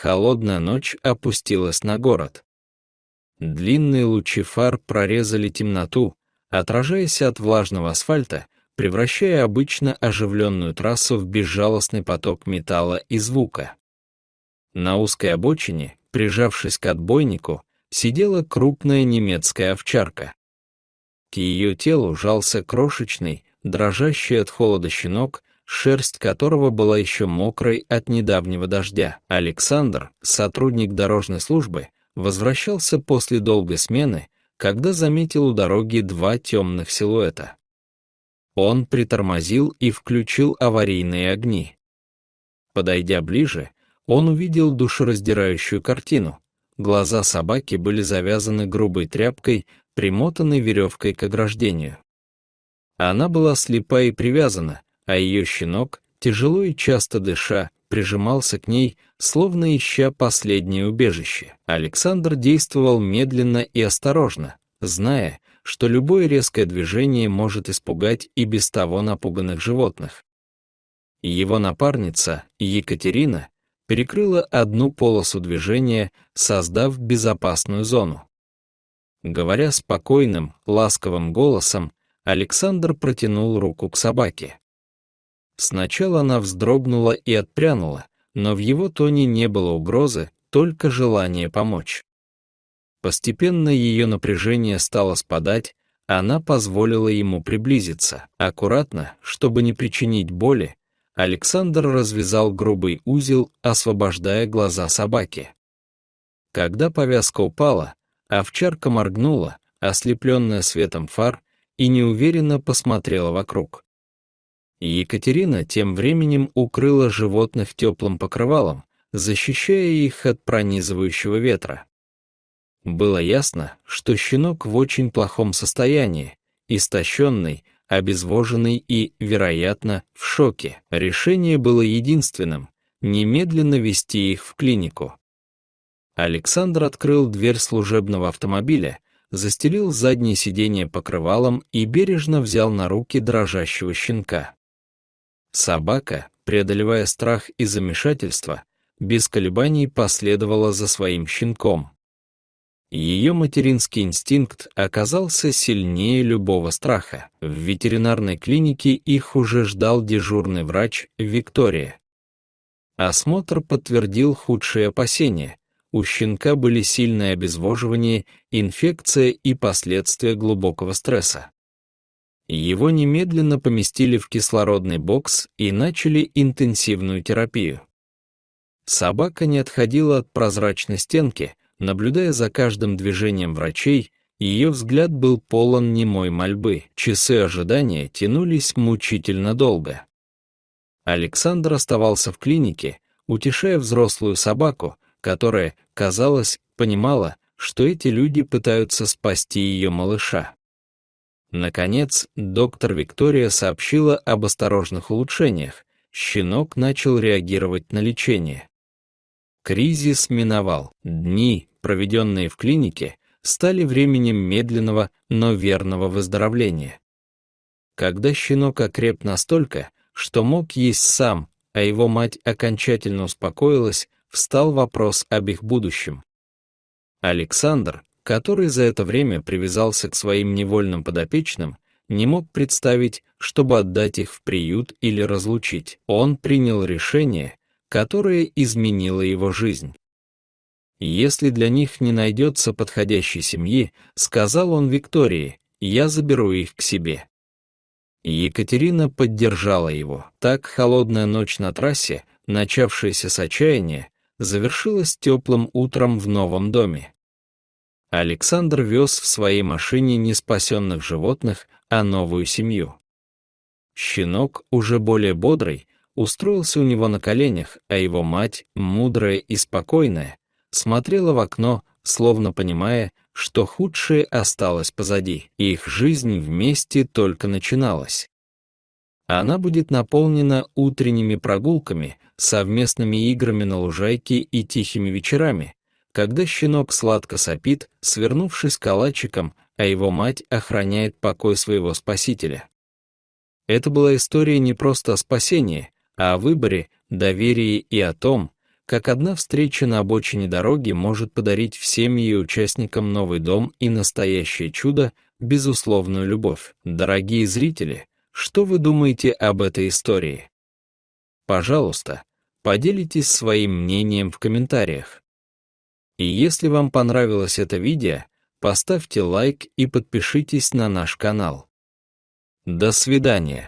Холодная ночь опустилась на город. Длинные лучи фар прорезали темноту, отражаясь от влажного асфальта, превращая обычно оживленную трассу в безжалостный поток металла и звука. На узкой обочине, прижавшись к отбойнику, сидела крупная немецкая овчарка. К ее телу жался крошечный, дрожащий от холода щенок, шерсть которого была еще мокрой от недавнего дождя. Александр, сотрудник дорожной службы, возвращался после долгой смены, когда заметил у дороги два темных силуэта. Он притормозил и включил аварийные огни. Подойдя ближе, он увидел душераздирающую картину. Глаза собаки были завязаны грубой тряпкой, примотанной веревкой к ограждению. Она была слепа и привязана, а ее щенок, тяжело и часто дыша, прижимался к ней, словно ища последнее убежище. Александр действовал медленно и осторожно, зная, что любое резкое движение может испугать и без того напуганных животных. Его напарница, Екатерина, перекрыла одну полосу движения, создав безопасную зону. Говоря спокойным, ласковым голосом, Александр протянул руку к собаке. Сначала она вздрогнула и отпрянула, но в его тоне не было угрозы, только желание помочь. Постепенно ее напряжение стало спадать, она позволила ему приблизиться. Аккуратно, чтобы не причинить боли, Александр развязал грубый узел, освобождая глаза собаки. Когда повязка упала, овчарка моргнула, ослепленная светом фар, и неуверенно посмотрела вокруг. Екатерина тем временем укрыла животных теплым покрывалом, защищая их от пронизывающего ветра. Было ясно, что щенок в очень плохом состоянии, истощенный, обезвоженный и, вероятно, в шоке. Решение было единственным — немедленно везти их в клинику. Александр открыл дверь служебного автомобиля, застелил заднее сиденье покрывалом и бережно взял на руки дрожащего щенка. Собака, преодолевая страх и замешательство, без колебаний последовала за своим щенком. Ее материнский инстинкт оказался сильнее любого страха. В ветеринарной клинике их уже ждал дежурный врач Виктория. Осмотр подтвердил худшие опасения. У щенка были сильное обезвоживание, инфекция и последствия глубокого стресса. Его немедленно поместили в кислородный бокс и начали интенсивную терапию. Собака не отходила от прозрачной стенки, наблюдая за каждым движением врачей, ее взгляд был полон немой мольбы. Часы ожидания тянулись мучительно долго. Александр оставался в клинике, утешая взрослую собаку, которая, казалось, понимала, что эти люди пытаются спасти ее малыша. Наконец, доктор Виктория сообщила об осторожных улучшениях. Щенок начал реагировать на лечение. Кризис миновал. Дни, проведенные в клинике, стали временем медленного, но верного выздоровления. Когда щенок окреп настолько, что мог есть сам, а его мать окончательно успокоилась, встал вопрос об их будущем. Александр, который за это время привязался к своим невольным подопечным, не мог представить, чтобы отдать их в приют или разлучить. Он принял решение, которое изменило его жизнь. «Если для них не найдется подходящей семьи, — сказал он Виктории, — я заберу их к себе». Екатерина поддержала его. Так холодная ночь на трассе, начавшаяся с отчаяния, завершилась теплым утром в новом доме. Александр вез в своей машине не спасенных животных, а новую семью. Щенок, уже более бодрый, устроился у него на коленях, а его мать, мудрая и спокойная, смотрела в окно, словно понимая, что худшее осталось позади, и их жизнь вместе только начиналась. Она будет наполнена утренними прогулками, совместными играми на лужайке и тихими вечерами, когда щенок сладко сопит, свернувшись калачиком, а его мать охраняет покой своего спасителя. Это была история не просто о спасении, а о выборе, доверии и о том, как одна встреча на обочине дороги может подарить всем ее участникам новый дом и настоящее чудо, безусловную любовь. Дорогие зрители, что вы думаете об этой истории? Пожалуйста, поделитесь своим мнением в комментариях. И если вам понравилось это видео, поставьте лайк и подпишитесь на наш канал. До свидания.